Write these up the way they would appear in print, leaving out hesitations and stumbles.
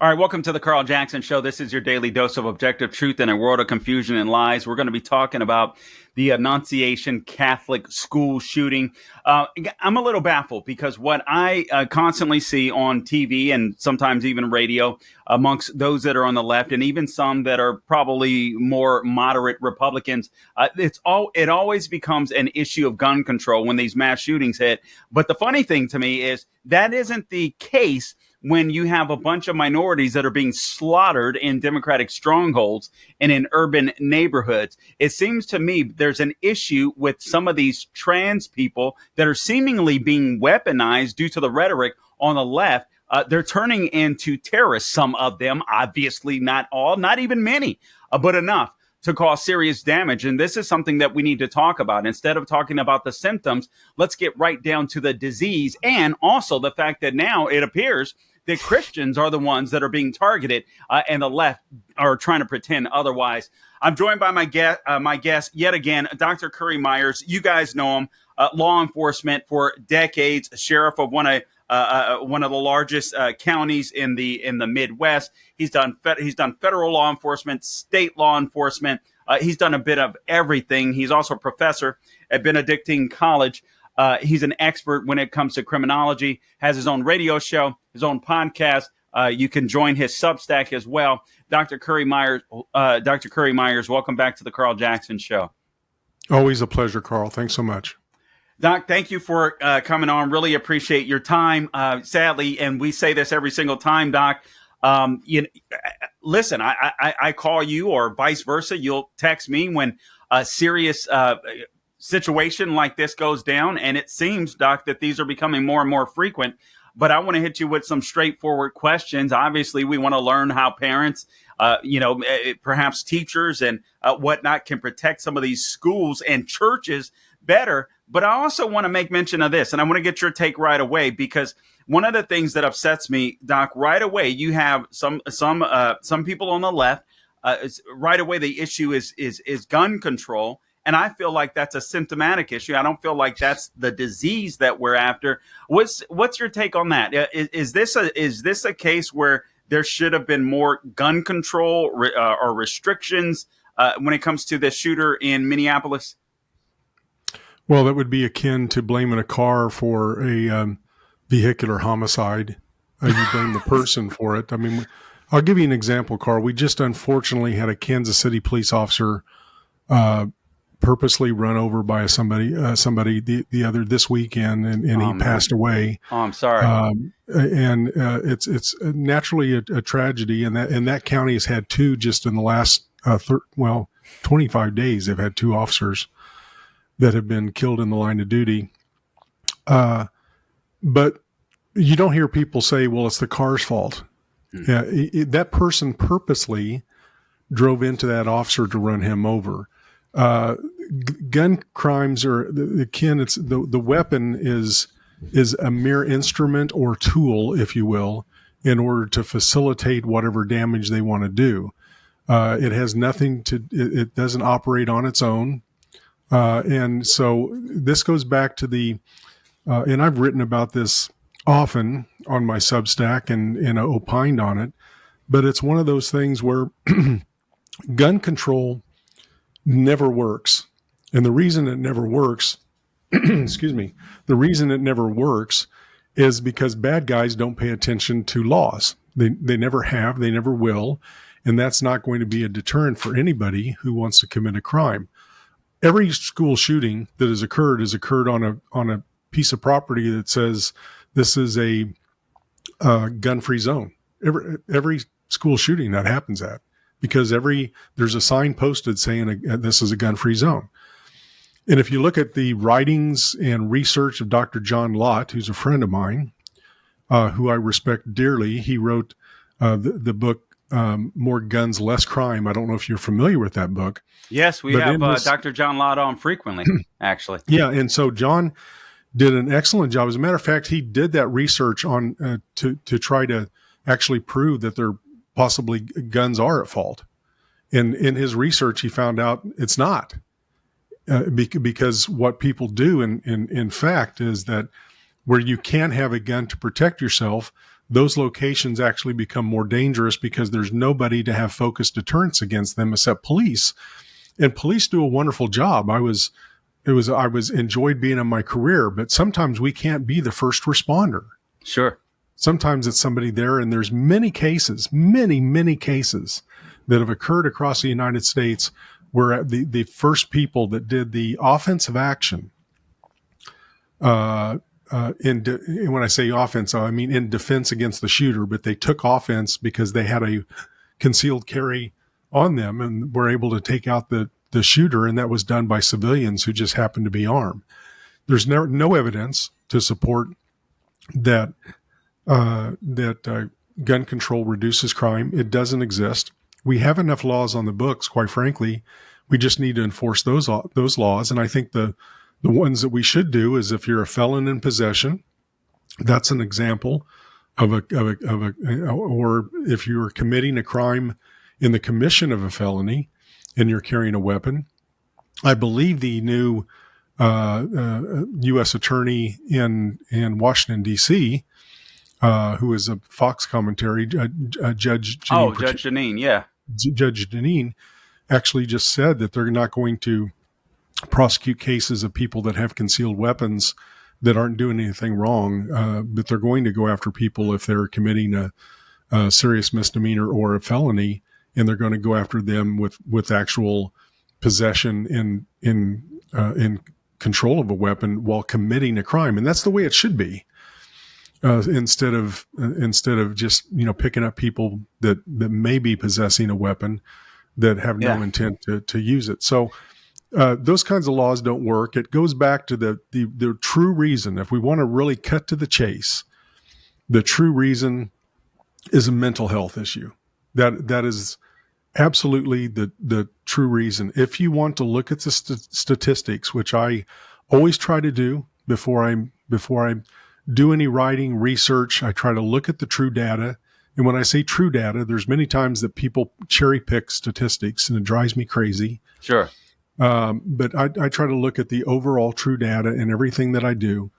All right, welcome to the Carl Jackson Show. This is your daily dose of objective truth in a world of confusion and lies. We're going to be talking about the Annunciation Catholic school shooting. I'm a little baffled because what I constantly see on TV and sometimes even radio amongst those that are on the left and even some that are probably more moderate Republicans, it always becomes an issue of gun control when these mass shootings hit. But the funny thing to me is that isn't the case when you have a bunch of minorities that are being slaughtered in Democratic strongholds and in urban neighborhoods. It seems to me there's an issue with some of these trans people that are seemingly being weaponized due to the rhetoric on the left. They're turning into terrorists, some of them, obviously not all, not even many, but enough to cause serious damage. And this is something that we need to talk about. Instead of talking about the symptoms, let's get right down to the disease and also the fact that now it appears that Christians are the ones that are being targeted and the left are trying to pretend otherwise. I'm joined by my guest yet again, Dr. Currie Myers. You guys know him, law enforcement for decades, sheriff of one of the largest counties in the Midwest. He's done federal law enforcement, state law enforcement. He's done a bit of everything. He's also a professor at Benedictine College. He's an expert when it comes to criminology, has his own radio show, his own podcast. You can join his Substack as well. Dr. Currie Myers, welcome back to the Carl Jackson Show. Always a pleasure, Carl. Thanks so much. Doc, thank you for coming on. Really appreciate your time. Sadly, and we say this every single time, Doc, listen, I call you or vice versa. You'll text me when a serious situation like this goes down. And it seems, Doc, that these are becoming more and more frequent. But I want to hit you with some straightforward questions. Obviously, we want to learn how parents, perhaps teachers and whatnot can protect some of these schools and churches better. But I also want to make mention of this, and I want to get your take right away, because one of the things that upsets me, Doc, right away, you have some people on the left. Right away, the issue is gun control. And I feel like that's a symptomatic issue. I don't feel like that's the disease that we're after. What's your take on that? Is this a case where there should have been more gun control or restrictions when it comes to the shooter in Minneapolis? Well, that would be akin to blaming a car for a vehicular homicide. You blame the person for it. I mean, I'll give you an example, Carl. We just unfortunately had a Kansas City police officer purposely run over by somebody this weekend, and he passed away. Oh, I'm sorry. It's naturally a tragedy, and that county has had two just in the last 25 days. They've had two officers that have been killed in the line of duty. But you don't hear people say, well, it's the car's fault. That person purposely drove into that officer to run him over. Gun crimes are akin. It's the weapon is a mere instrument or tool, if you will, in order to facilitate whatever damage they want to do. It has nothing to. It doesn't operate on its own. And so this goes back to and I've written about this often on my Substack and opined on it, but it's one of those things where gun control never works. And the reason it never works, the reason it never works is because bad guys don't pay attention to laws. They never have, they never will. And that's not going to be a deterrent for anybody who wants to commit a crime. Every school shooting that has occurred on a piece of property that says this is a gun-free zone. Every school shooting that happens at, because there's a sign posted saying this is a gun-free zone. And if you look at the writings and research of Dr. John Lott, who's a friend of mine, who I respect dearly, he wrote the book More Guns, Less Crime. I don't know if you're familiar with that book. Yes, we have Dr. John Lott on frequently, actually. Yeah, and so John did an excellent job. As a matter of fact, he did that research on to try to actually prove that there possibly guns are at fault. And in his research, he found out it's not, because what people do in fact is that where you can have a gun to protect yourself, those locations actually become more dangerous because there's nobody to have focused deterrence against them except police. And police do a wonderful job. I enjoyed being in my career, but sometimes we can't be the first responder. Sure. Sometimes it's somebody there, and there's many cases, many cases that have occurred across the United States where the first people that did the offensive action, when I say offense, I mean in defense against the shooter, but they took offense because they had a concealed carry on them and were able to take out the shooter, and that was done by civilians who just happened to be armed. There's no evidence to support that gun control reduces crime. It doesn't exist. We have enough laws on the books, quite frankly. We just need to enforce those laws. And I think the ones that we should do is if you're a felon in possession, that's an example or if you're committing a crime in the commission of a felony and you're carrying a weapon. I believe the new U.S. attorney in Washington, D.C., who is a Fox commentary, Judge Janine. Judge Janine, yeah. Judge Janine actually just said that they're not going to prosecute cases of people that have concealed weapons that aren't doing anything wrong, but they're going to go after people if they're committing a serious misdemeanor or a felony, and they're going to go after them with actual possession in control of a weapon while committing a crime. And that's the way it should be. Instead of just, picking up people that may be possessing a weapon that have no intent to use it. So those kinds of laws don't work. It goes back to the true reason. If we want to really cut to the chase, the true reason is a mental health issue. That is absolutely the true reason. If you want to look at the statistics, which I always try to do before I do any writing research, I try to look at the true data. And when I say true data, there's many times that people cherry pick statistics and it drives me crazy. Sure. But I try to look at the overall true data in everything that I do.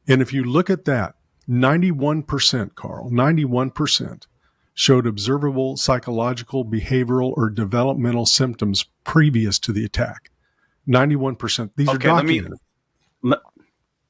And if you look at that, 91%, Carl, 91% showed observable psychological, behavioral, or developmental symptoms previous to the attack. 91%. These are documented.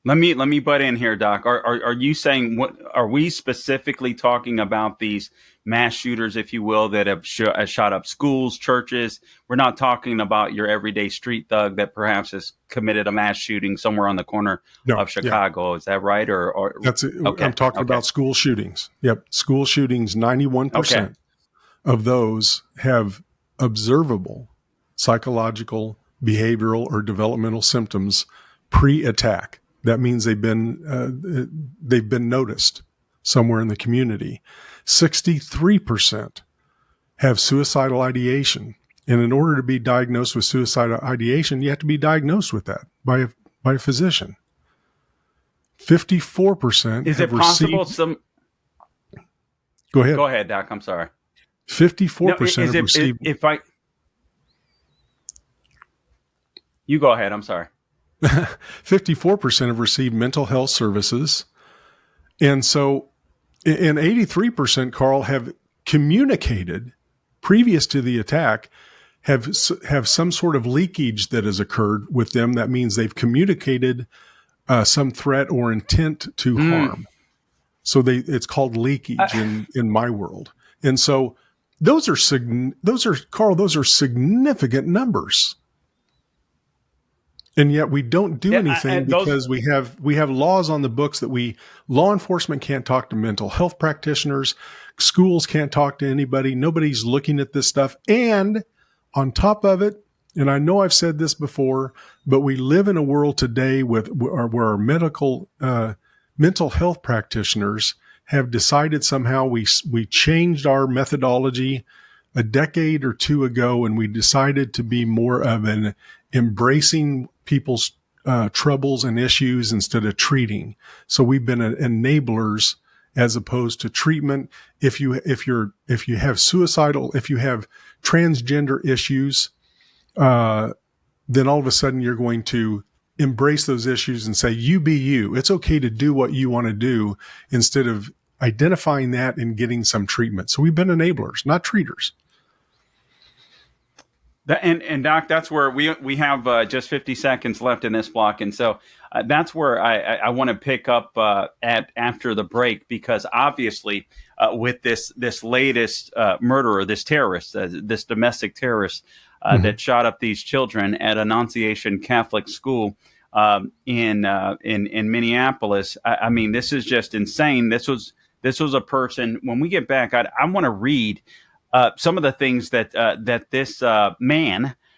Let me butt in here, Doc. Are you saying, what are we specifically talking about, these mass shooters, if you will, that have shot up schools, churches? We're not talking about your everyday street thug that perhaps has committed a mass shooting somewhere on the corner of Chicago. Yeah. Is that right? Or that's it. Okay. I'm talking about school shootings. Yep, school shootings. 91% of those have observable psychological, behavioral, or developmental symptoms pre-attack. That means they've been noticed somewhere in the community. 63% have suicidal ideation, and in order to be diagnosed with suicidal ideation, you have to be diagnosed with that by a physician. 54% is it possible received, some? Go ahead. Go ahead, Doc. I'm sorry. 54% have received. You go ahead. I'm sorry. 54% have received mental health services. And 83%, Carl, have communicated previous to the attack, have some sort of leakage that has occurred with them. That means they've communicated some threat or intent to harm. So it's called leakage in my world. And so those are significant numbers. And yet we don't do anything because we have laws on the books that law enforcement can't talk to mental health practitioners. Schools can't talk to anybody. Nobody's looking at this stuff. And on top of it, and I know I've said this before, but we live in a world today where our mental health practitioners have decided somehow we changed our methodology a decade or two ago, and we decided to be more of an embracing people's troubles and issues instead of treating. So we've been enablers as opposed to treatment. If you have suicidal, if you have transgender issues, then all of a sudden you're going to embrace those issues and say, you be you. It's okay to do what you want to do instead of identifying that and getting some treatment. So we've been enablers, not treaters. And Doc, that's where we have just 50 seconds left in this block, and so that's where I want to pick up at after the break, because obviously with this latest murderer, this terrorist, this domestic terrorist that shot up these children at Annunciation Catholic School in Minneapolis. I mean, this is just insane. This was a person. When we get back, I want to read some of the things that this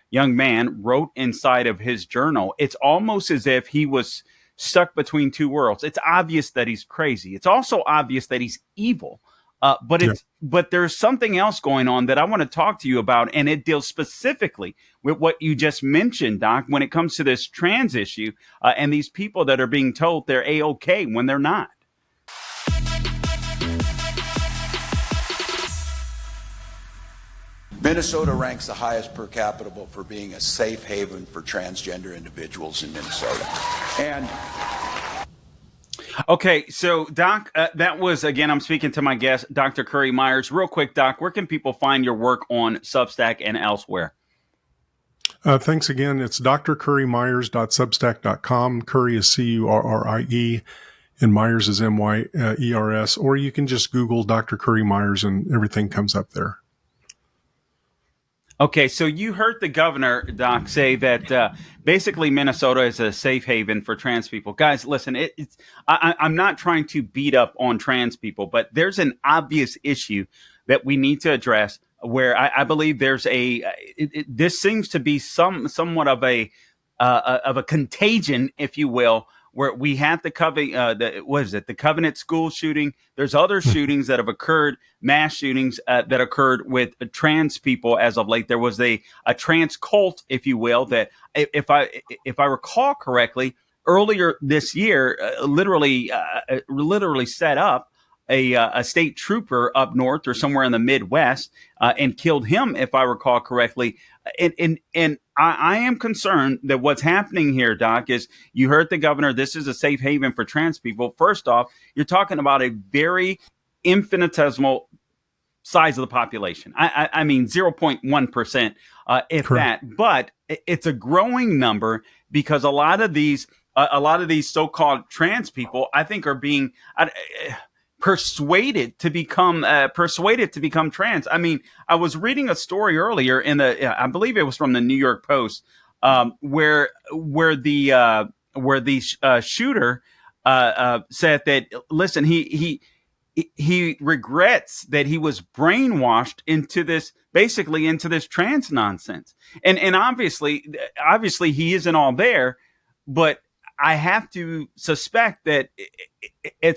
young man, wrote inside of his journal. It's almost as if he was stuck between two worlds. It's obvious that he's crazy. It's also obvious that he's evil. But there's something else going on that I want to talk to you about, and it deals specifically with what you just mentioned, Doc, when it comes to this trans issue and these people that are being told they're A-OK when they're not. Minnesota ranks the highest per capita for being a safe haven for transgender individuals in Minnesota. And okay, so Doc, that was, again, I'm speaking to my guest, Dr. Currie Myers. Real quick, Doc, where can people find your work on Substack and elsewhere? Thanks again. It's drcurriemyers.substack.com. Currie is Currie, and Myers is Myers. Or you can just Google Dr. Currie Myers and everything comes up there. Okay, so you heard the governor, Doc, say that basically Minnesota is a safe haven for trans people. Guys, listen, I'm not trying to beat up on trans people, but there's an obvious issue that we need to address where I believe there's this seems to be somewhat of a contagion, if you will, where we had the Covenant school shooting. There's other shootings that have occurred, mass shootings that occurred with trans people as of late. There was a trans cult, if you will, that if I recall correctly, earlier this year, literally set up a state trooper up north or somewhere in the Midwest and killed him, if I recall correctly. And I am concerned that what's happening here, Doc, is you heard the governor, this is a safe haven for trans people. First off, you're talking about a very infinitesimal size of the population. I mean, 0.1%, if Correct. that. But it's a growing number because a lot of these so-called trans people, I think, are being persuaded to become trans. I mean, I was reading a story earlier I believe it was from the New York Post, where the shooter said that, listen, he regrets that he was brainwashed into this trans nonsense, and obviously he isn't all there, but I have to suspect that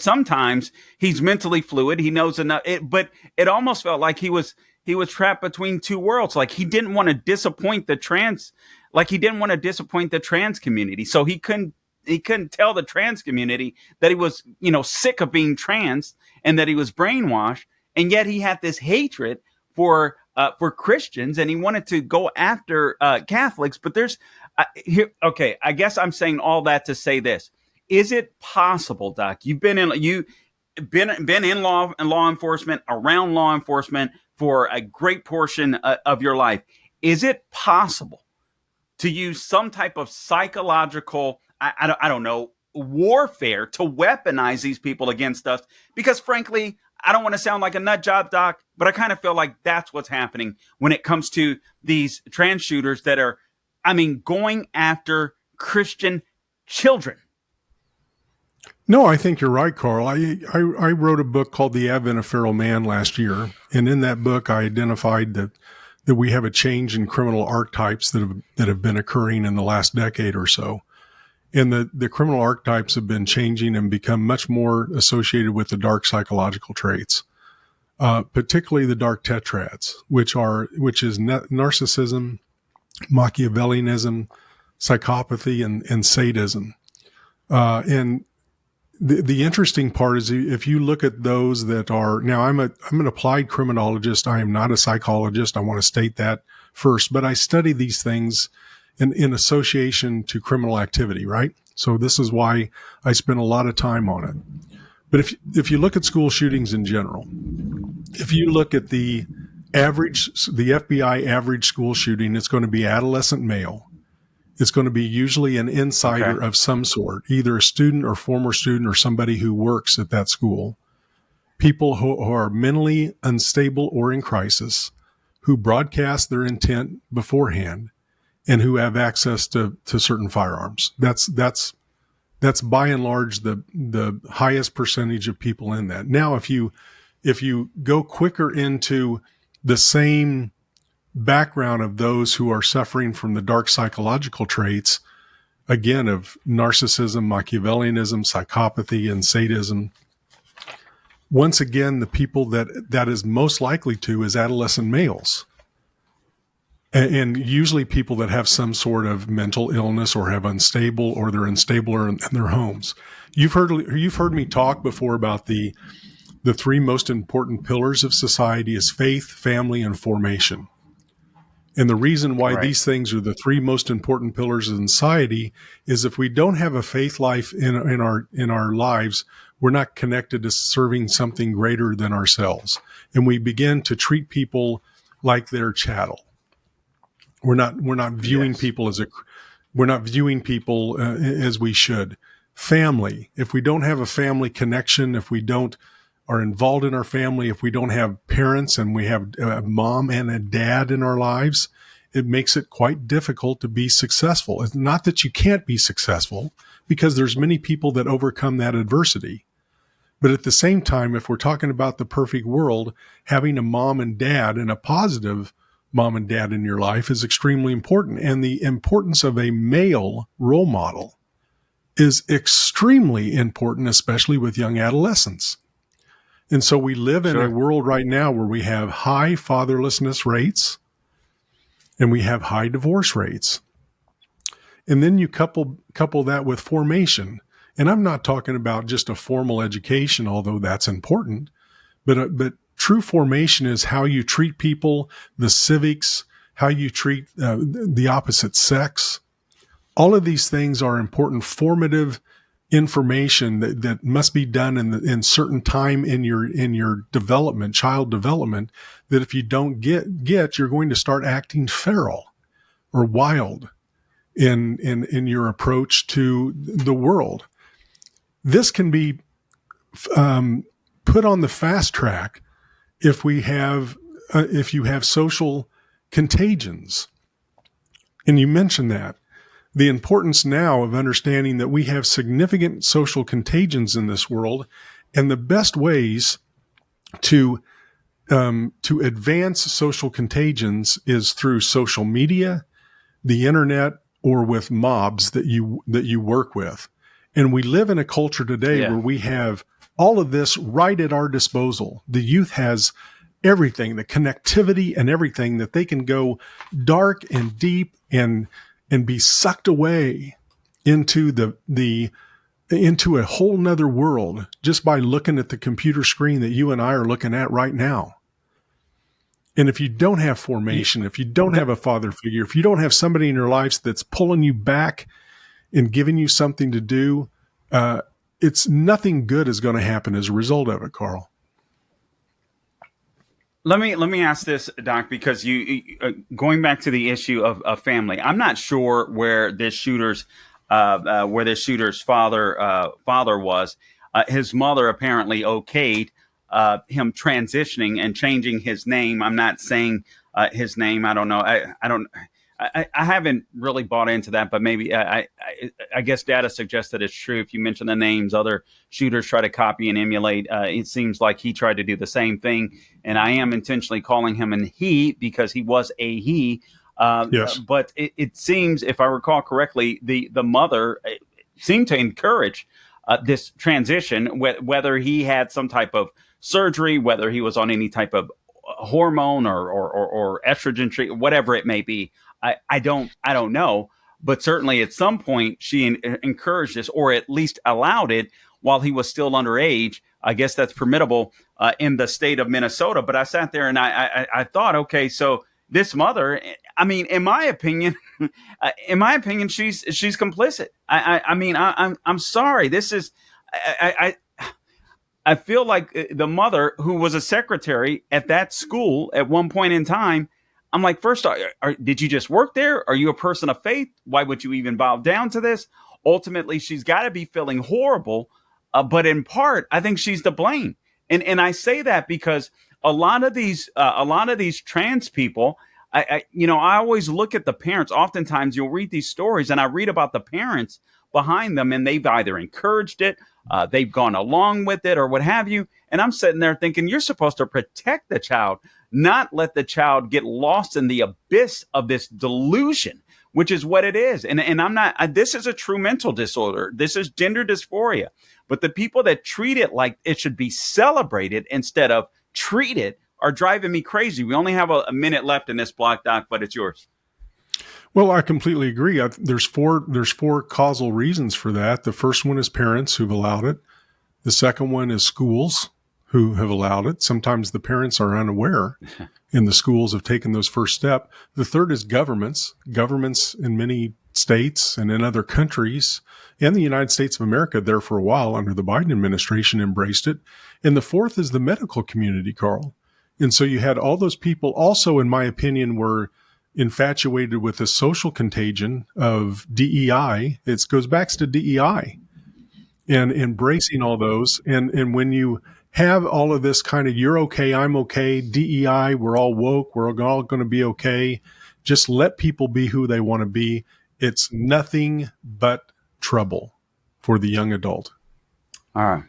sometimes he's mentally fluid. He knows enough, but it almost felt like he was trapped between two worlds. Like he didn't want to disappoint the trans community. So he couldn't tell the trans community that he was, sick of being trans and that he was brainwashed. And yet he had this hatred for Christians, and he wanted to go after Catholics. But there's okay, I guess I'm saying all that to say this: is it possible, Doc? You've been in law enforcement, around law enforcement for a great portion of your life. Is it possible to use some type of psychological, I don't know, warfare to weaponize these people against us? Because frankly, I don't want to sound like a nut job, Doc, but I kind of feel like that's what's happening when it comes to these trans shooters that are, going after Christian children. No, I think you're right, Carl. I wrote a book called The Advent of Feral Man last year. And in that book, I identified that we have a change in criminal archetypes that have been occurring in the last decade or so. And the criminal archetypes have been changing and become much more associated with the dark psychological traits, particularly the dark tetrads, which is narcissism, Machiavellianism, psychopathy, and sadism. And the interesting part is if you look at those that are now, I'm an applied criminologist. I am not a psychologist. I want to state that first, but I study these things in association to criminal activity, right? So this is why I spend a lot of time on it. But if you look at school shootings in general, if you look at the FBI average school shooting, it's going to be adolescent male. It's going to be usually an insider of some sort, either a student or former student or somebody who works at that school. People who are mentally unstable or in crisis, who broadcast their intent beforehand, and who have access to certain firearms. That's by and large the highest percentage of people in that. Now, if you go quicker into the same background of those who are suffering from the dark psychological traits, again, of narcissism, Machiavellianism, psychopathy, and sadism, once again, the people that is most likely to is adolescent males. And usually people that have some sort of mental illness or have unstable, or they're unstable in their homes. You've heard me talk before about the three most important pillars of society is faith, family, and formation. And the reason why these things are the three most important pillars of society is if we don't have a faith life in our lives, we're not connected to serving something greater than ourselves. And we begin to treat people like they're chattel. We're not viewing people as we should. Family. If we don't have a family connection, if we don't are involved in our family, if we don't have parents and we have a mom and a dad in our lives, it makes it quite difficult to be successful. It's not that you can't be successful, because there's many people that overcome that adversity. But at the same time, if we're talking about the perfect world, having a mom and dad, and a positive mom and dad in your life, is extremely important. And the importance of a male role model is extremely important, especially with young adolescents. And so we live in a world right now where we have high fatherlessness rates and we have high divorce rates. And then you couple that with formation. And I'm not talking about just a formal education, although that's important, but true formation is how you treat people, the civics, how you treat the opposite sex. All of these things are important formative information that must be done in certain time in your development, child development, that if you don't get, you're going to start acting feral or wild in your approach to the world. This can be put on the fast track if you have social contagions. And you mentioned that. The importance now of understanding that we have significant social contagions in this world, and the best ways to advance social contagions is through social media, the internet, or with mobs that you work with. And we live in a culture today where we have all of this right at our disposal. The youth has everything, the connectivity and everything, that they can go dark and deep and be sucked away into into a whole nother world just by looking at the computer screen that you and I are looking at right now. And if you don't have formation, if you don't have a father figure, if you don't have somebody in your lives that's pulling you back and giving you something to do, it's nothing good is going to happen as a result of it, Carl. Let me ask this, Doc, because you going back to the issue of family. I'm not sure where this shooter's father was. His mother apparently okayed him transitioning and changing his name. I'm not saying his name. I don't know. I haven't really bought into that, but maybe I guess data suggests that it's true. If you mention the names, other shooters try to copy and emulate. It seems like he tried to do the same thing, and I am intentionally calling him an he because he was a he. Yes. But it seems, if I recall correctly, the mother seemed to encourage this transition, whether he had some type of surgery, whether he was on any type of hormone or estrogen treatment, whatever it may be. I don't know, but certainly at some point she encouraged this, or at least allowed it while he was still underage. I guess that's permissible in the state of Minnesota. But I sat there and I thought, okay, so this mother, I mean, in my opinion, she's complicit. I mean, I'm sorry. This is, I feel like the mother who was a secretary at that school at one point in time. I'm like, first, did you just work there? Are you a person of faith? Why would you even bow down to this? Ultimately, she's got to be feeling horrible, but in part, I think she's to blame. And I say that because a lot of these trans people, I always look at the parents. Oftentimes, you'll read these stories, and I read about the parents behind them, and they've either encouraged it, they've gone along with it, or what have you. And I'm sitting there thinking, you're supposed to protect the child, not let the child get lost in the abyss of this delusion, which is what it is. And I'm not, this is a true mental disorder. This is gender dysphoria. But the people that treat it like it should be celebrated instead of treated are driving me crazy. We only have a minute left in this block, Doc, but it's yours. Well, I completely agree. There's four causal reasons for that. The first one is parents who've allowed it. The second one is schools who have allowed it. Sometimes the parents are unaware and the schools have taken those first steps. The third is governments. Governments in many states and in other countries and the United States of America there for a while under the Biden administration embraced it. And the fourth is the medical community, Carl. And so you had all those people also, in my opinion, were infatuated with the social contagion of DEI. It goes back to DEI and embracing all those. And when you have all of this kind of, you're okay, I'm okay, DEI, we're all woke, we're all going to be okay. Just let people be who they want to be. It's nothing but trouble for the young adult. All right.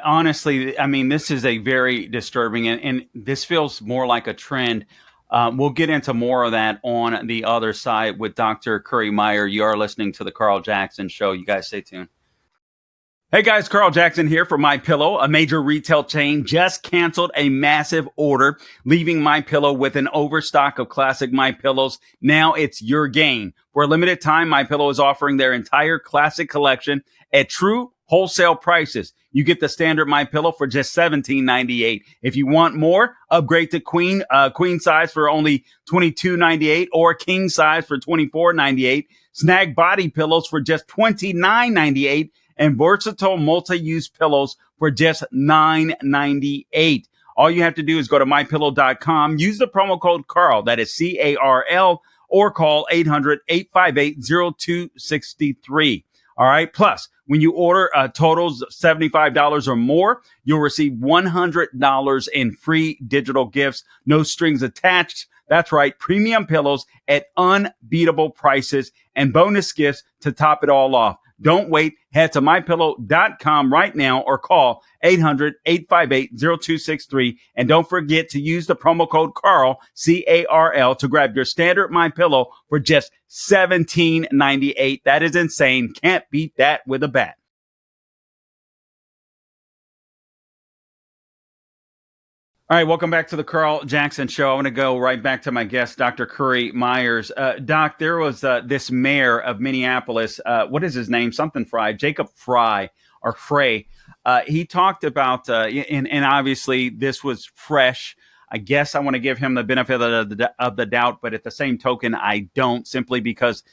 Honestly, I mean, this is a very disturbing, and this feels more like a trend. We'll get into more of that on the other side with Dr. Currie Myers. You are listening to the Carl Jackson Show. You guys stay tuned. Hey guys, Carl Jackson here for MyPillow. A major retail chain just canceled a massive order, leaving MyPillow with an overstock of classic MyPillows. Now it's your gain. For a limited time, MyPillow is offering their entire classic collection at true wholesale prices. You get the standard MyPillow for just $17.98. If you want more, upgrade to queen size for only $22.98 or king size for $24.98. Snag body pillows for just $29.98. And versatile multi-use pillows for just $9.98. All you have to do is go to mypillow.com, use the promo code Carl, that is CARL, or call 800-858-0263. All right. Plus, when you order totals of $75 or more, you'll receive $100 in free digital gifts, no strings attached. That's right. Premium pillows at unbeatable prices and bonus gifts to top it all off. Don't wait. Head to mypillow.com right now or call 800-858-0263. And don't forget to use the promo code Carl, CARL, to grab your standard MyPillow for just $17.98. That is insane. Can't beat that with a bat. All right, welcome back to the Carl Jackson Show. I want to go right back to my guest, Dr. Currie Myers. Doc, there was this mayor of Minneapolis. What is his name? Something Fry, Jacob Fry or Frey. He talked about, and obviously this was fresh. I guess I want to give him the benefit of the doubt, but at the same token, I don't, simply because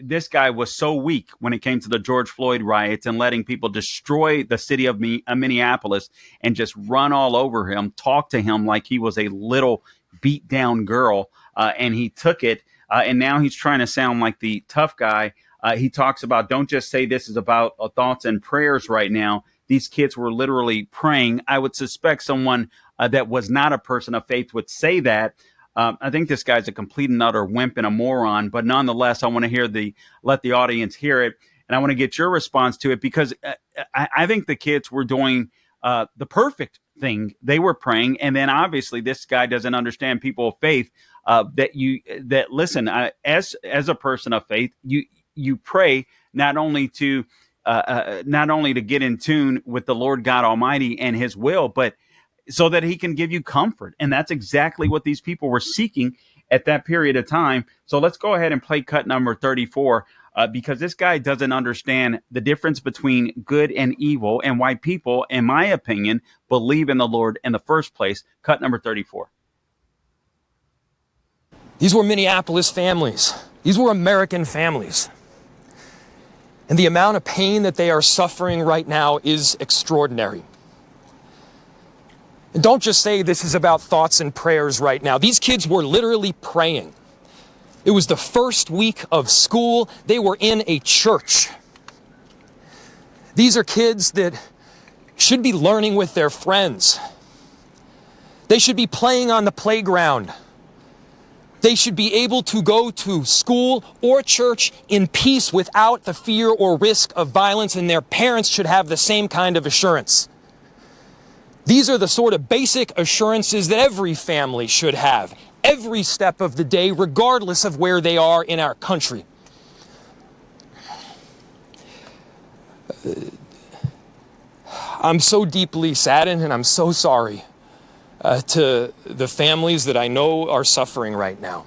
this guy was so weak when it came to the George Floyd riots and letting people destroy the city of Minneapolis and just run all over him, talk to him like he was a little beat down girl. And he took it. And now he's trying to sound like the tough guy. He talks about, don't just say this is about thoughts and prayers right now. These kids were literally praying. I would suspect someone that was not a person of faith would say that. I think this guy's a complete and utter wimp and a moron, but nonetheless, I want to let the audience hear it, and I want to get your response to it, because I think the kids were doing the perfect thing. They were praying, and then obviously this guy doesn't understand people of faith. Listen, as a person of faith, you pray not only to get in tune with the Lord God Almighty and His will, but so that He can give you comfort. And that's exactly what these people were seeking at that period of time. So let's go ahead and play cut number 34, because this guy doesn't understand the difference between good and evil and why people, in my opinion, believe in the Lord in the first place. Cut number 34. These were Minneapolis families. These were American families. And the amount of pain that they are suffering right now is extraordinary. And don't just say this is about thoughts and prayers right now. These kids were literally praying. It was the first week of school. They were in a church. These are kids that should be learning with their friends. They should be playing on the playground. They should be able to go to school or church in peace without the fear or risk of violence, and their parents should have the same kind of assurance. These are the sort of basic assurances that every family should have, every step of the day, regardless of where they are in our country. I'm so deeply saddened, and I'm so sorry to the families that I know are suffering right now.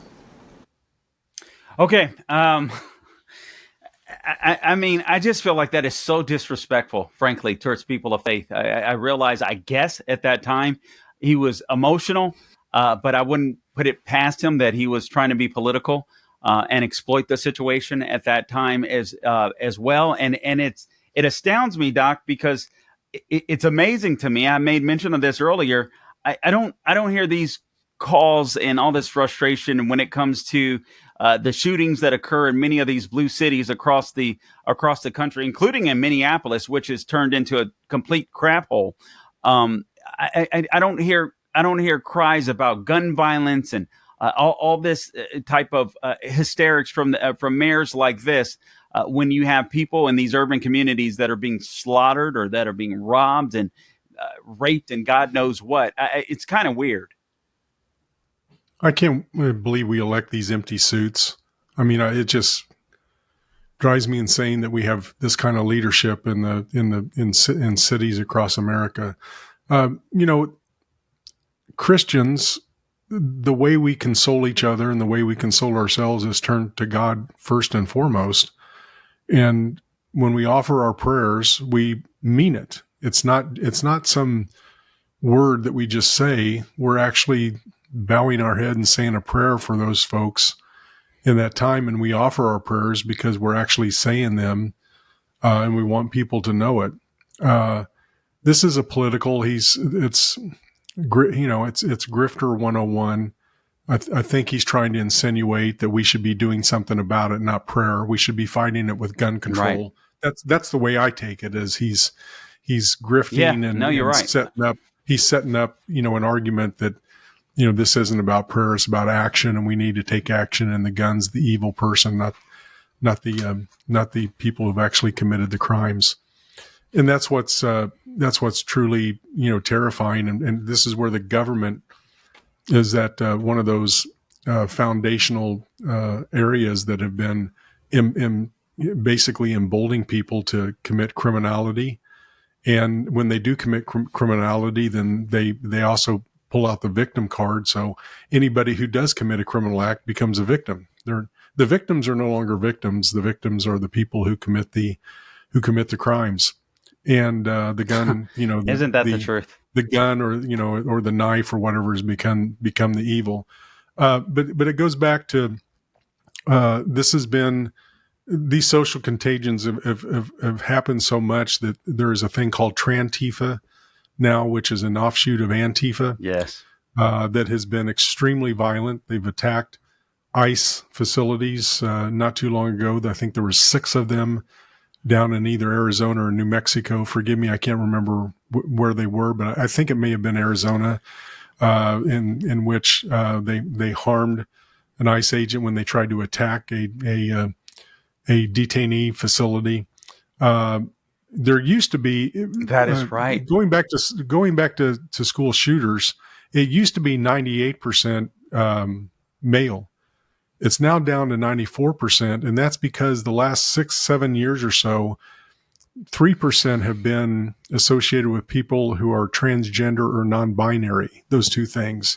Okay. I mean, I just feel like that is so disrespectful, frankly, towards people of faith. I realize, I guess, at that time he was emotional, but I wouldn't put it past him that he was trying to be political and exploit the situation at that time as well. And it astounds me, Doc, because it's amazing to me. I made mention of this earlier. I don't hear these calls and all this frustration when it comes to the shootings that occur in many of these blue cities across the country, including in Minneapolis, which has turned into a complete crap hole. I don't hear cries about gun violence and all this type of hysterics from mayors like this. When you have people in these urban communities that are being slaughtered or that are being robbed and raped and God knows what, it's kind of weird. I can't believe we elect these empty suits. I mean, it just drives me insane that we have this kind of leadership in cities across America. Christians, the way we console each other and the way we console ourselves is turn to God first and foremost. And when we offer our prayers, we mean it. It's not some word that we just say. We're actually bowing our head and saying a prayer for those folks in that time. And we offer our prayers because we're actually saying them, and we want people to know it. This is a political, it's grifter 101. I think he's trying to insinuate that we should be doing something about it, not prayer. We should be fighting it with gun control. Right. That's the way I take it, is he's grifting you're right. setting up, an argument that, this isn't about prayer, it's about action, and we need to take action, and the gun's the evil person, not the people who've actually committed the crimes. And that's what's truly, terrifying. And this is where the government is that one of those foundational areas that have been basically emboldening people to commit criminality. And when they do commit criminality, then they also pull out the victim card. So anybody who does commit a criminal act becomes a victim. The victims are no longer victims. The victims are the people who commit the crimes. And the gun, isn't that the truth? The gun, or the knife, or whatever, has become the evil. But it goes back to this has been, these social contagions have happened so much that there is a thing called Trantifa now, which is an offshoot of Antifa. Yes, that has been extremely violent. They've attacked ICE facilities not too long ago. I think there were 6 of them down in either Arizona or New Mexico. Forgive me, I can't remember where they were, but I think it may have been Arizona, in which they harmed an ICE agent when they tried to attack a detainee facility. There used to be, that is right. Going back to school shooters, it used to be 98% male. It's now down to 94%, and that's because the last 6-7 years or so, 3% have been associated with people who are transgender or non-binary, those two things.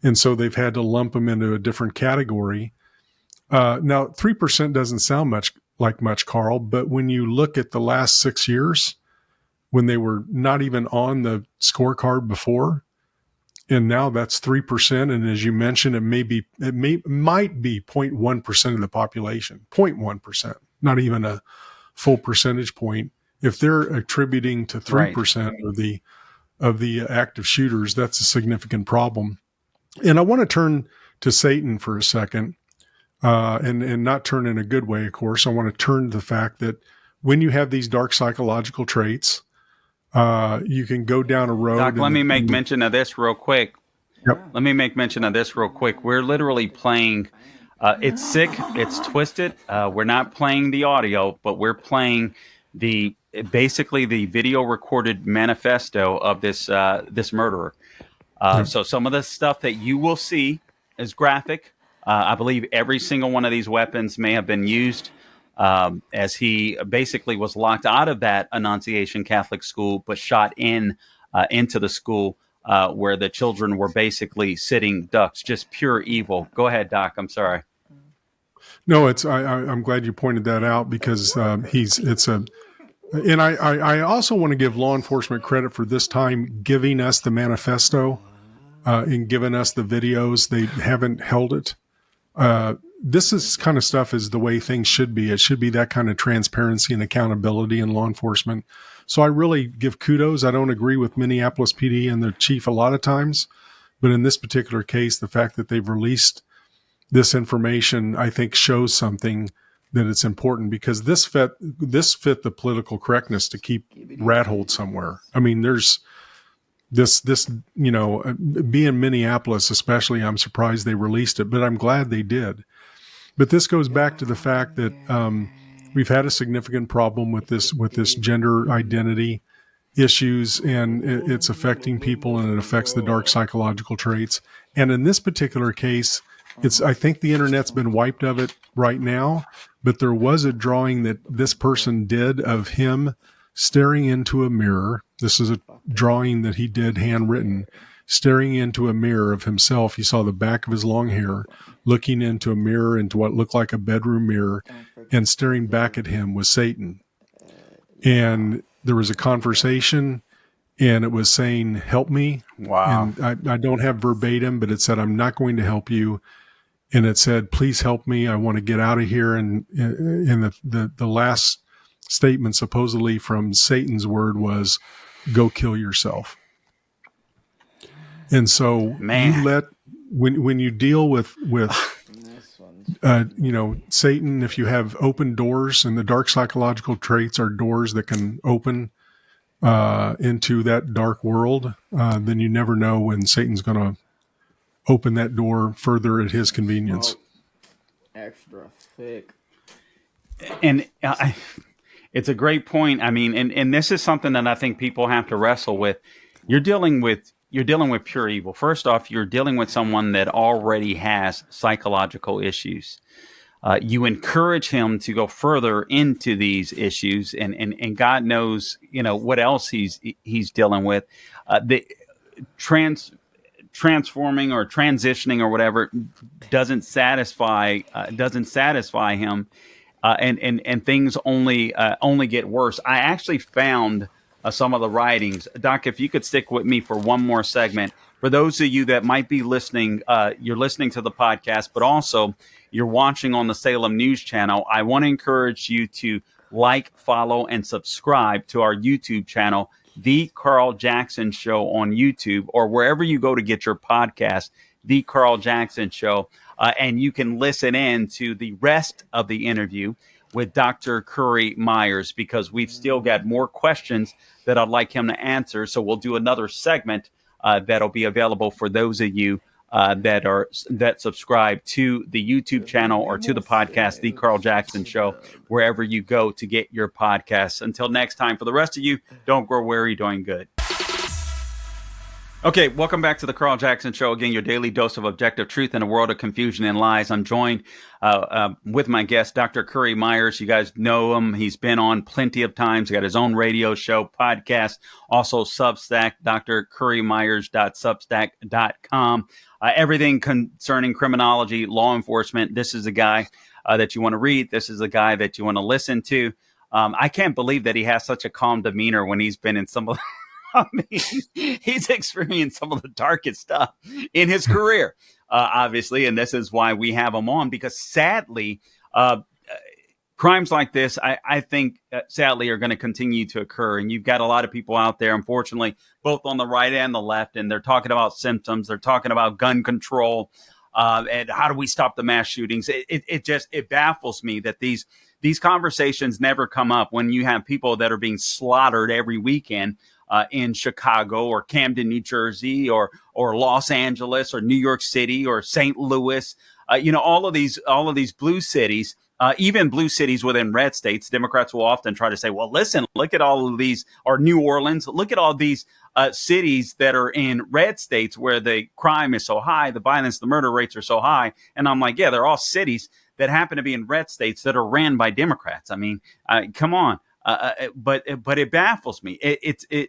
And so they've had to lump them into a different category. Now, 3% doesn't sound much, Carl, but when you look at the last 6 years, when they were not even on the scorecard before, And now that's 3%. And as you mentioned, might be 0.1% of the population, 0.1%, not even a full percentage point. If they're attributing to 3% of the active shooters, that's a significant problem. And I want to turn to Satan for a second, and not turn in a good way, of course. I want to turn to the fact that when you have these dark psychological traits, you can go down a road. Doc, let me make mention of this real quick. Yep. Let me make mention of this real quick. We're literally playing. It's sick. It's twisted. We're not playing the audio, but we're playing basically the video recorded manifesto of this murderer. So some of the stuff that you will see is graphic. I believe every single one of these weapons may have been used, as he basically was locked out of that Annunciation Catholic school, but shot into the school where the children were basically sitting ducks, just pure evil. Go ahead, Doc. I'm sorry. No, I'm glad you pointed that out, because and I also want to give law enforcement credit for this time giving us the manifesto and giving us the videos. They haven't held it. This is kind of stuff is the way things should be. It should be that kind of transparency and accountability in law enforcement. So I really give kudos. I don't agree with Minneapolis PD and the chief a lot of times, but in this particular case, the fact that they've released this information, I think, shows something that it's important, because this fit the political correctness to keep rat holed somewhere. I mean, there's this, being Minneapolis, especially, I'm surprised they released it, but I'm glad they did. But this goes back to the fact that we've had a significant problem with this gender identity issues, and it's affecting people, and it affects the dark psychological traits. And in this particular case, I think the internet's been wiped of it right now, but there was a drawing that this person did of him staring into a mirror. This is a drawing that he did, handwritten, staring into a mirror of himself. You saw the back of his long hair, looking into a mirror, into what looked like a bedroom mirror, and staring back at him was Satan. And there was a conversation, and it was saying, "Help me." Wow. And I don't have verbatim, but it said, "I'm not going to help you." And it said, "Please help me. I want to get out of here." And the last statement, supposedly from Satan's word, was, "Go kill yourself." And so when you deal with Satan, if you have open doors, and the dark psychological traits are doors that can open into that dark world, then you never know when Satan's going to open that door further at his convenience. Extra thick. And it's a great point. I mean, and this is something that I think people have to wrestle with. You're dealing with pure evil. First off, you're dealing with someone that already has psychological issues. You encourage him to go further into these issues, and God knows, what else he's dealing with. The transforming or transitioning or whatever doesn't satisfy him, and things only get worse. I actually found some of the writings. Doc, if you could stick with me for one more segment. For those of you that might be listening, you're listening to the podcast, but also you're watching on the Salem News Channel, I want to encourage you to like, follow, and subscribe to our YouTube channel, The Carl Jackson Show on YouTube, or wherever you go to get your podcast, The Carl Jackson Show. And you can listen in to the rest of the interview with Dr. Currie Myers, because we've still got more questions that I'd like him to answer. So we'll do another segment that'll be available for those of you that subscribe to the YouTube channel or to the podcast, The Carl Jackson Show, wherever you go to get your podcasts. Until next time, for the rest of you, don't grow weary doing good. Okay, welcome back to the Carl Jackson Show. Again, your daily dose of objective truth in a world of confusion and lies. I'm joined with my guest, Dr. Currie Myers. You guys know him. He's been on plenty of times. He's got his own radio show, podcast, also Substack, drcurriemyers.substack.com. Everything concerning criminology, law enforcement. This is a guy that you want to read. This is a guy that you want to listen to. I can't believe that he has such a calm demeanor when he's been in some of I mean, he's experienced some of the darkest stuff in his career, obviously, and this is why we have him on, because sadly, crimes like this, I think, sadly, are going to continue to occur. And you've got a lot of people out there, unfortunately, both on the right and the left, and they're talking about symptoms. They're talking about gun control, and how do we stop the mass shootings? It baffles me that these conversations never come up when you have people that are being slaughtered every weekend in Chicago or Camden, New Jersey, or Los Angeles or New York City or St. Louis. All of these blue cities. Even blue cities within red states, Democrats will often try to say, well, listen, look at all of these, or New Orleans, look at all these cities that are in red states where the crime is so high, the violence, the murder rates are so high. And I'm like, yeah, they're all cities that happen to be in red states that are ran by Democrats. I mean, come on. But it baffles me.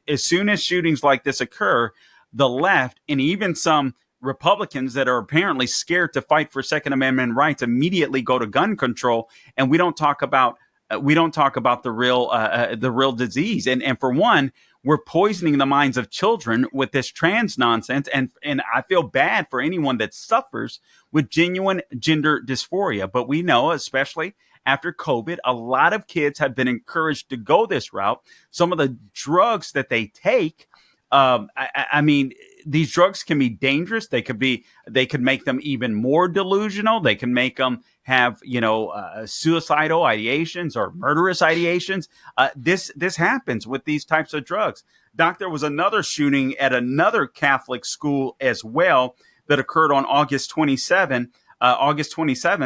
As soon as shootings like this occur, the left and even some Republicans that are apparently scared to fight for Second Amendment rights immediately go to gun control, and we don't talk about the real disease. And for one, we're poisoning the minds of children with this trans nonsense, and I feel bad for anyone that suffers with genuine gender dysphoria. But we know, especially after COVID, a lot of kids have been encouraged to go this route. Some of the drugs that they take, I mean, these drugs can be dangerous. They could make them even more delusional. They can make them have, suicidal ideations or murderous ideations. This happens with these types of drugs. Doc, there was another shooting at another Catholic school as well that occurred on August 27th.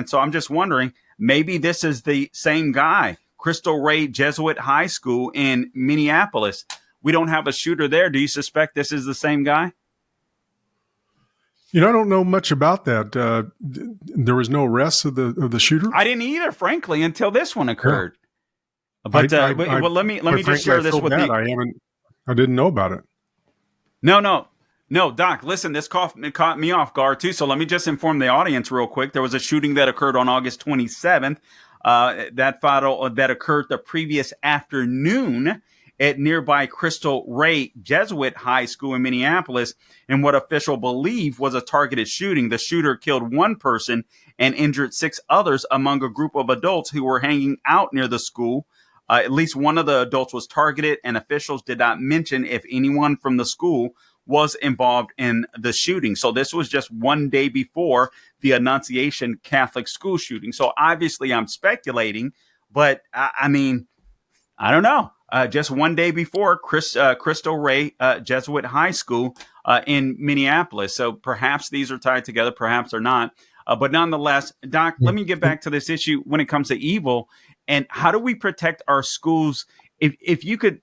So I'm just wondering, maybe this is the same guy, Crystal Ray Jesuit High School in Minneapolis. We don't have a shooter there. Do you suspect this is the same guy? I don't know much about that. There was no arrest of the shooter. I didn't either, frankly, until this one occurred. Yeah. But let me just share this with you. I didn't know about it. No, Doc. Listen, this caught me off guard too. So let me just inform the audience real quick. There was a shooting that occurred on August 27th. That occurred the previous afternoon at nearby Crystal Ray Jesuit High School in Minneapolis, in what officials believe was a targeted shooting. The shooter killed one person and injured 6 others among a group of adults who were hanging out near the school. At least one of the adults was targeted, and officials did not mention if anyone from the school was involved in the shooting. So this was just one day before the Annunciation Catholic school shooting. So obviously I'm speculating, but I mean, I don't know. Just one day before Crystal Ray Jesuit High School in Minneapolis. So perhaps these are tied together, perhaps they're not. But nonetheless, Doc, let me get back to this issue when it comes to evil. And how do we protect our schools? If you could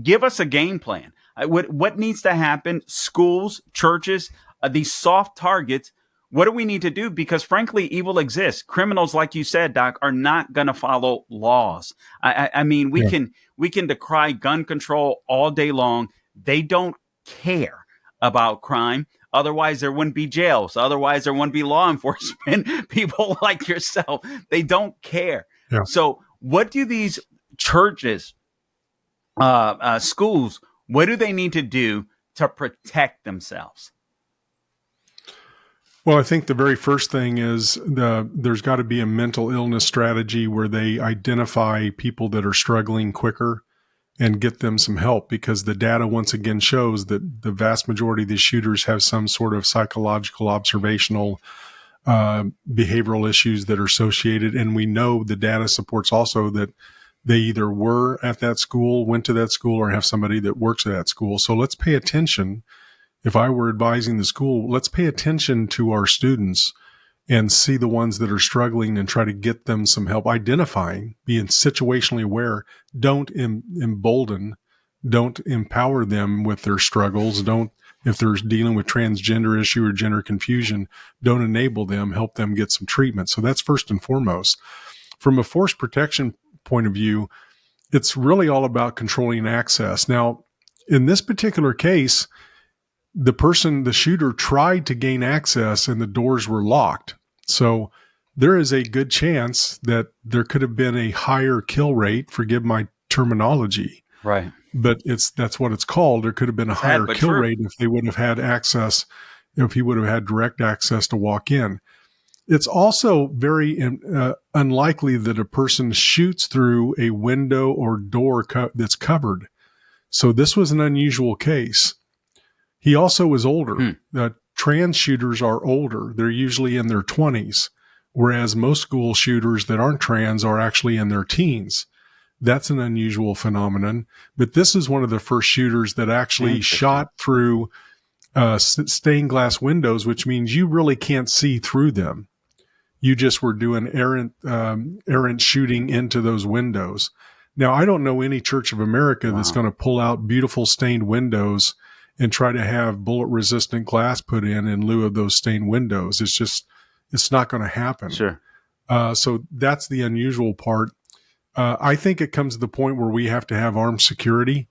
give us a game plan, what needs to happen? Schools, churches, these soft targets. What do we need to do? Because frankly, evil exists. Criminals, like you said, Doc, are not going to follow laws. I mean, we can decry gun control all day long. They don't care about crime. Otherwise, there wouldn't be jails. Otherwise, there wouldn't be law enforcement. People like yourself, they don't care. Yeah. So what do these churches, schools, what do they need to do to protect themselves? Well, I think the very first thing is there's got to be a mental illness strategy where they identify people that are struggling quicker and get them some help, because the data once again shows that the vast majority of these shooters have some sort of psychological, observational, behavioral issues that are associated. And we know the data supports also that they either were at that school, went to that school, or have somebody that works at that school. So let's pay attention. If I were advising the school, let's pay attention to our students and see the ones that are struggling and try to get them some help identifying, being situationally aware. Don't embolden, don't empower them with their struggles. If they're dealing with transgender issue or gender confusion, don't enable them, help them get some treatment. So that's first and foremost. From a force protection point of view, it's really all about controlling access. Now, in this particular case, the shooter tried to gain access and the doors were locked. So there is a good chance that there could have been a higher kill rate, forgive my terminology. Right. but that's what it's called. There could have been a higher but kill true. rate if they would have had access, if he would have had direct access to walk in. It's also very unlikely that a person shoots through a window or door that's covered. So this was an unusual case. He also was older. Trans shooters are older. They're usually in their 20s, whereas most school shooters that aren't trans are actually in their teens. That's an unusual phenomenon. But this is one of the first shooters that actually shot through stained glass windows, which means you really can't see through them. You just were doing errant shooting into those windows. Now, I don't know any Church of America that's going to pull out beautiful stained windows and try to have bullet-resistant glass put in lieu of those stained windows. It's not going to happen. Sure. So that's the unusual part. I think it comes to the point where we have to have armed security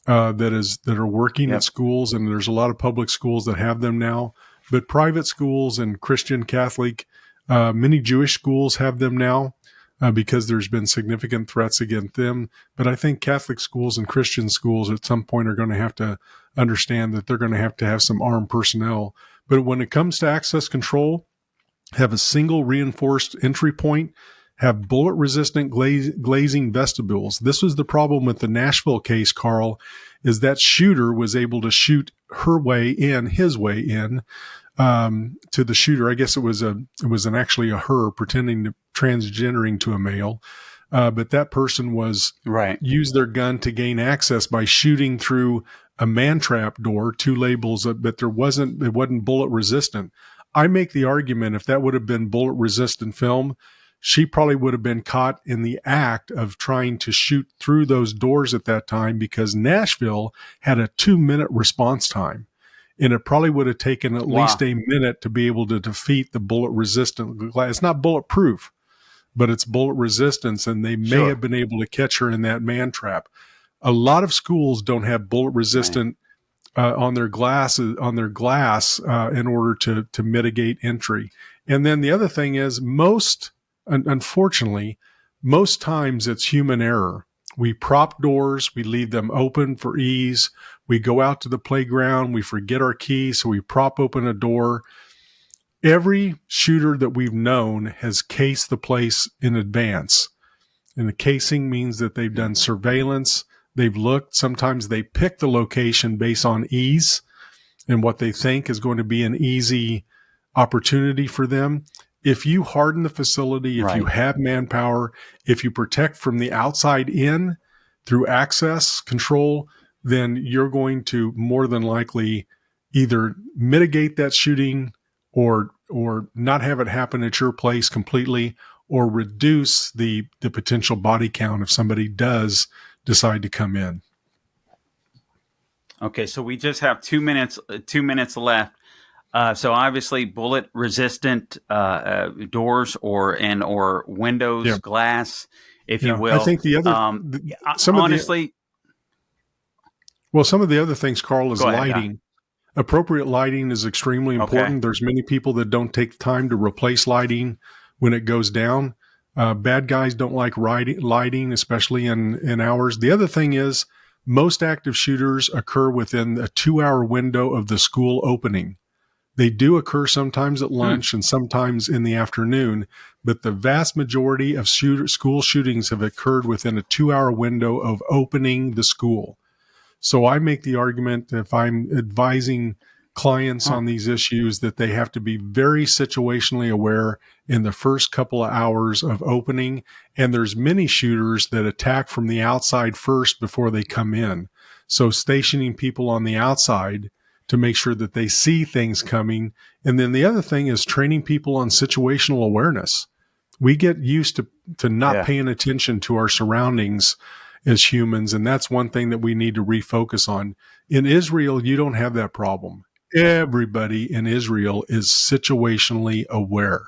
that are working at schools, and there's a lot of public schools that have them now. But private schools and Christian, Catholic, many Jewish schools have them now because there's been significant threats against them. But I think Catholic schools and Christian schools at some point are going to have to understand that they're going to have some armed personnel. But when it comes to access control, have a single reinforced entry point, have bullet-resistant glazing vestibules. This was the problem with the Nashville case, Carl, is that shooter was able to shoot his way in to the shooter. I guess it was actually a her pretending to transgendering to a male. But that person used their gun to gain access by shooting through a man-trap door, two labels, but it wasn't bullet resistant. I make the argument if that would have been bullet resistant film, she probably would have been caught in the act of trying to shoot through those doors at that time, because Nashville had a 2-minute response time. And it probably would have taken at least a minute to be able to defeat the bullet resistant glass. It's not bulletproof, but it's bullet resistance, and they may have been able to catch her in that man trap. A lot of schools don't have bullet resistant on their glass in order to mitigate entry. And then the other thing is unfortunately, most times it's human error. We prop doors, we leave them open for ease. We go out to the playground, we forget our keys, so we prop open a door. Every shooter that we've known has cased the place in advance. And the casing means that they've done surveillance, they've looked, sometimes they pick the location based on ease and what they think is going to be an easy opportunity for them. If you harden the facility, if you have manpower, if you protect from the outside in through access control, then you're going to more than likely either mitigate that shooting or not have it happen at your place completely, or reduce the potential body count if somebody does decide to come in. Okay, so we just have 2 minutes left. So obviously, bullet resistant doors or windows, glass, if you will. I think the other, some of the other things, Carl, is lighting. Appropriate lighting is extremely important. Okay. There's many people that don't take time to replace lighting when it goes down. Bad guys don't like lighting, especially in hours. The other thing is most active shooters occur within a 2-hour window of the school opening. They do occur sometimes at lunch and sometimes in the afternoon, but the vast majority of school shootings have occurred within a 2-hour window of opening the school. So I make the argument, if I'm advising clients on these issues, that they have to be very situationally aware in the first couple of hours of opening. And there's many shooters that attack from the outside first before they come in. So stationing people on the outside to make sure that they see things coming. And then the other thing is training people on situational awareness. We get used to not paying attention to our surroundings as humans, and that's one thing that we need to refocus on. In Israel, you don't have that problem. Everybody in Israel is situationally aware.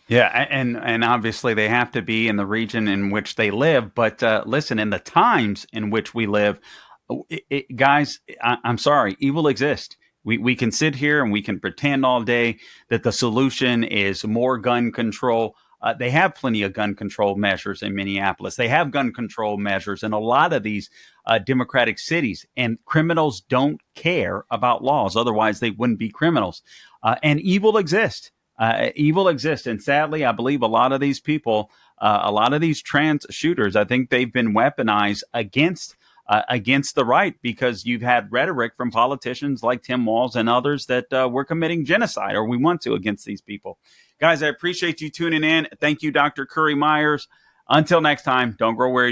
Yeah, and obviously they have to be in the region in which they live. But listen, in the times in which we live, guys, I'm sorry, evil exists. We can sit here and we can pretend all day that the solution is more gun control. They have plenty of gun control measures in Minneapolis. They have gun control measures in a lot of these democratic cities, and criminals don't care about laws. Otherwise, they wouldn't be criminals. And evil exists. Evil exists. And sadly, I believe a lot of these people, a lot of these trans shooters, I think they've been weaponized against the right, because you've had rhetoric from politicians like Tim Walz and others that we're committing genocide, or we want to, against these people. Guys, I appreciate you tuning in. Thank you, Dr. Currie Myers. Until next time, don't grow weary.